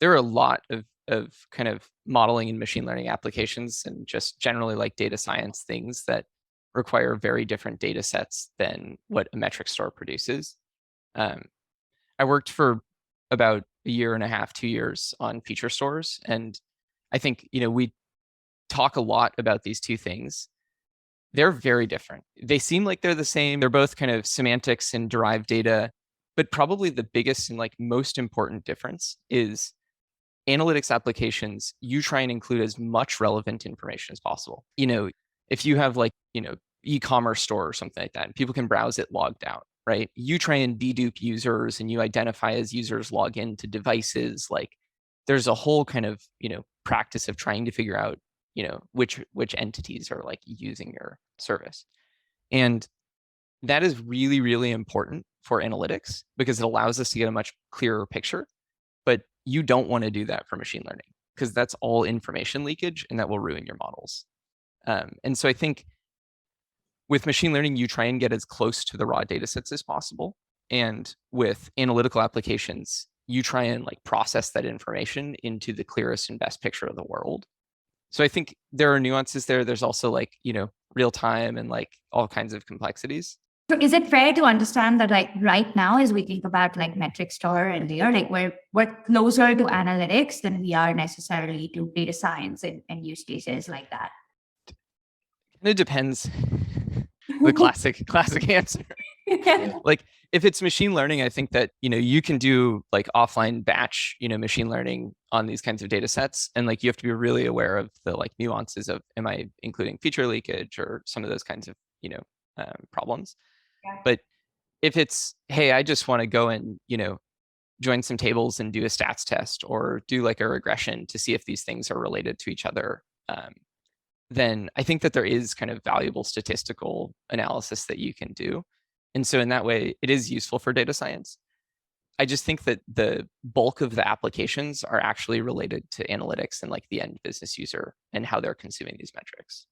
there are a lot of kind of modeling and machine learning applications and just generally like data science things that require very different data sets than what a metric store produces. I worked for about a year and a half, 2 years on feature stores. And I think, we talk a lot about these two things. They're very different. They seem like they're the same. They're both kind of semantics and derived data, but probably the biggest and like most important difference is analytics applications, you try and include as much relevant information as possible. If you have like, e-commerce store or something like that, and people can browse it logged out, right? You try and dedupe users and you identify as users log into devices. Like there's a whole kind of, practice of trying to figure out, which entities are like using your service. And that is really, really important for analytics because it allows us to get a much clearer picture. But you don't want to do that for machine learning because that's all information leakage and that will ruin your models. And so I think with machine learning, you try and get as close to the raw data sets as possible. And with analytical applications, you try and like process that information into the clearest and best picture of the world. So I think there are nuances there. There's also like, real time and like all kinds of complexities. So is it fair to understand that like right now, as we think about like metric store and layer, like we're closer to analytics than we are necessarily to data science and use cases like that? And it depends. The classic answer. Yeah. Like if it's machine learning, I think that, you can do like offline batch, machine learning on these kinds of data sets. And like you have to be really aware of the like nuances of, am I including feature leakage or some of those kinds of, problems. Yeah. But if it's, hey, I just want to go and, join some tables and do a stats test or do like a regression to see if these things are related to each other, then I think that there is kind of valuable statistical analysis that you can do. And so in that way, it is useful for data science. I just think that the bulk of the applications are actually related to analytics and like the end business user and how they're consuming these metrics.